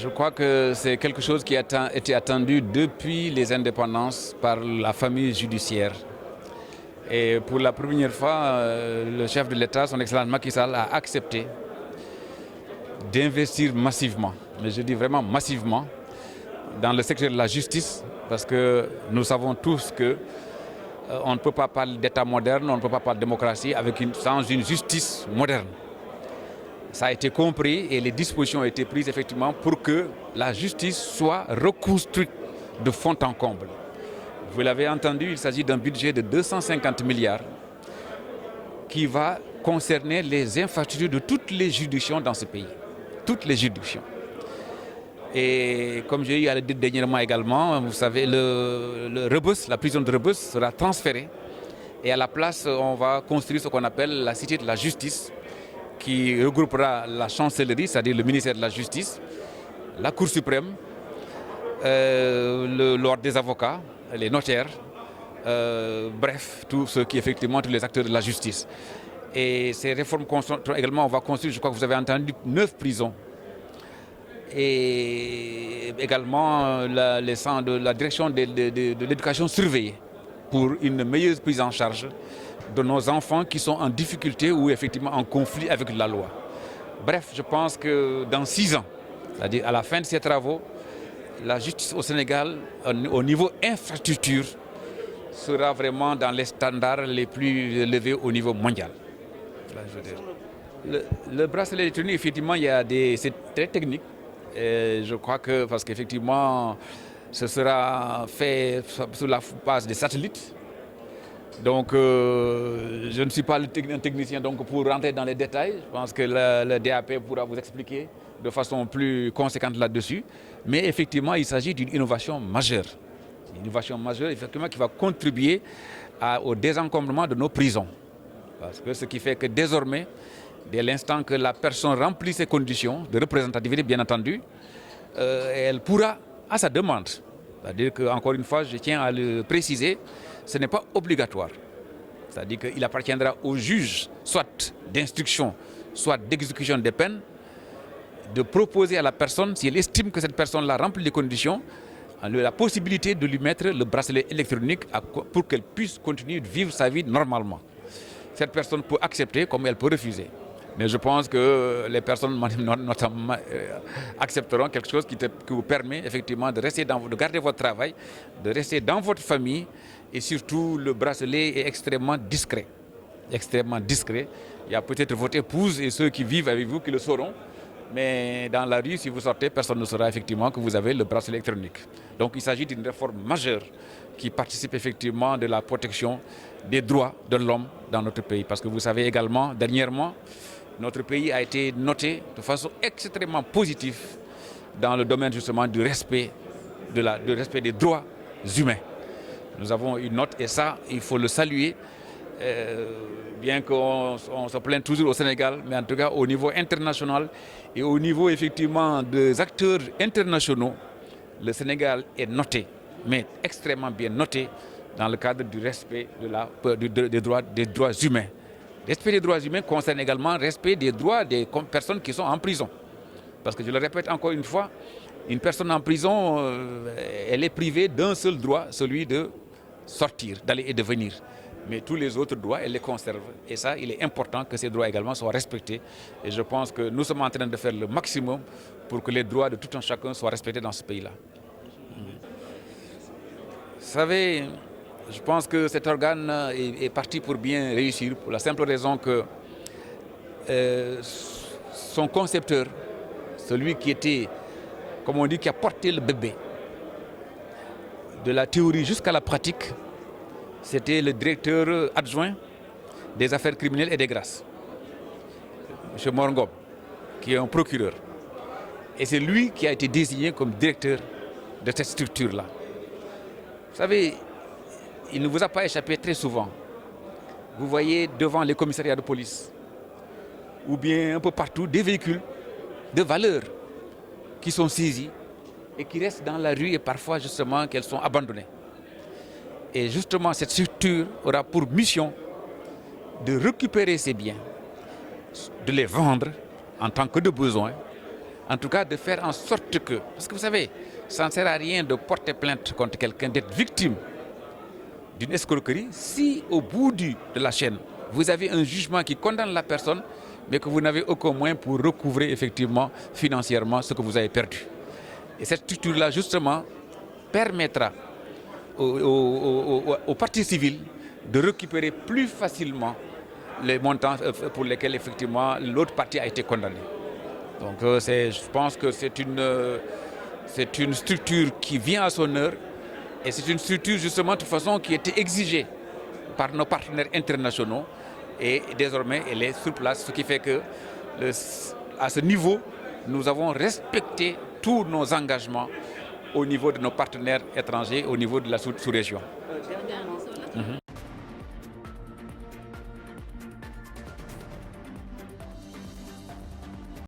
Je crois que c'est quelque chose qui a été attendu depuis les indépendances par la famille judiciaire. Et pour la première fois, le chef de l'État, son Excellence Macky Sall, a accepté d'investir massivement, mais je dis vraiment massivement, dans le secteur de la justice, parce que nous savons tous que on ne peut pas parler d'État moderne, on ne peut pas parler de démocratie sans une justice moderne. Ça a été compris et les dispositions ont été prises effectivement pour que la justice soit reconstruite de fond en comble. Vous l'avez entendu, il s'agit d'un budget de 250 milliards qui va concerner les infrastructures de toutes les juridictions dans ce pays. Toutes les juridictions. Et comme j'ai eu à le dire dernièrement également, vous savez, le Rebeuss, la prison de Rebeuss sera transférée et à la place, on va construire ce qu'on appelle la cité de la justice qui regroupera la chancellerie, c'est-à-dire le ministère de la Justice, la Cour suprême, l'ordre des avocats, les notaires, bref, tous ceux qui effectivement, tous les acteurs de la justice. Et ces réformes également, on va construire, je crois que vous avez entendu, 9 prisons. Et également la direction de l'éducation surveillée pour une meilleure prise en charge de nos enfants qui sont en difficulté ou effectivement en conflit avec la loi. Bref, je pense que dans 6 ans, c'est-à-dire à la fin de ces travaux, la justice au Sénégal, au niveau infrastructure, sera vraiment dans les standards les plus élevés au niveau mondial. Le bracelet électronique, effectivement, c'est très technique. Et je crois que, parce qu'effectivement, ce sera fait sur la base des satellites. Donc, je ne suis pas un technicien donc, pour rentrer dans les détails. Je pense que le DAP pourra vous expliquer de façon plus conséquente là-dessus. Mais effectivement, il s'agit d'une innovation majeure. Une innovation majeure, effectivement, qui va contribuer au désencombrement de nos prisons. Parce que ce qui fait que désormais, dès l'instant que la personne remplit ces conditions de représentativité, bien entendu, elle pourra, à sa demande, c'est-à-dire qu'encore une fois, je tiens à le préciser, ce n'est pas obligatoire. C'est-à-dire qu'il appartiendra au juge, soit d'instruction, soit d'exécution des peines, de proposer à la personne, si elle estime que cette personne-là remplit les conditions, la possibilité de lui mettre le bracelet électronique pour qu'elle puisse continuer de vivre sa vie normalement. Cette personne peut accepter comme elle peut refuser. Mais je pense que les personnes notamment accepteront quelque chose qui vous permet effectivement de garder votre travail, de rester dans votre famille et surtout le bracelet est extrêmement discret. Extrêmement discret. Il y a peut-être votre épouse et ceux qui vivent avec vous qui le sauront. Mais dans la rue, si vous sortez, personne ne saura effectivement que vous avez le bracelet électronique. Donc il s'agit d'une réforme majeure qui participe effectivement de la protection des droits de l'homme dans notre pays. Parce que vous savez également, dernièrement, notre pays a été noté de façon extrêmement positive dans le domaine justement du respect, des droits humains. Nous avons une note et ça, il faut le saluer, bien qu'on se plaint toujours au Sénégal, mais en tout cas au niveau international et au niveau effectivement des acteurs internationaux, le Sénégal est noté, mais extrêmement bien noté dans le cadre du respect des droits humains. Respect des droits humains concerne également le respect des droits des personnes qui sont en prison. Parce que je le répète encore une fois, une personne en prison, elle est privée d'un seul droit, celui de sortir, d'aller et de venir. Mais tous les autres droits, elle les conserve. Et ça, il est important que ces droits également soient respectés. Et je pense que nous sommes en train de faire le maximum pour que les droits de tout un chacun soient respectés dans ce pays-là. Vous savez, je pense que cet organe est parti pour bien réussir, pour la simple raison que son concepteur, celui qui était, comme on dit, qui a porté le bébé, de la théorie jusqu'à la pratique, c'était le directeur adjoint des affaires criminelles et des grâces, M. Morngom, qui est un procureur. Et c'est lui qui a été désigné comme directeur de cette structure-là. Vous savez, il ne vous a pas échappé très souvent. Vous voyez devant les commissariats de police, ou bien un peu partout, des véhicules de valeur qui sont saisis et qui restent dans la rue et parfois justement qu'elles sont abandonnées. Et justement, cette structure aura pour mission de récupérer ces biens, de les vendre en tant que de besoin, en tout cas de faire en sorte que, parce que vous savez, ça ne sert à rien de porter plainte contre quelqu'un, d'être victime d'une escroquerie, si au bout de la chaîne, vous avez un jugement qui condamne la personne, mais que vous n'avez aucun moyen pour recouvrer effectivement financièrement ce que vous avez perdu. Et cette structure-là, justement, permettra aux parties civiles de récupérer plus facilement les montants pour lesquels effectivement l'autre partie a été condamnée. Donc je pense que c'est une structure qui vient à son heure et c'est une structure justement de toute façon qui était exigée par nos partenaires internationaux et désormais elle est sur place, ce qui fait que à ce niveau, nous avons respecté tous nos engagements au niveau de nos partenaires étrangers, au niveau de la sous-région.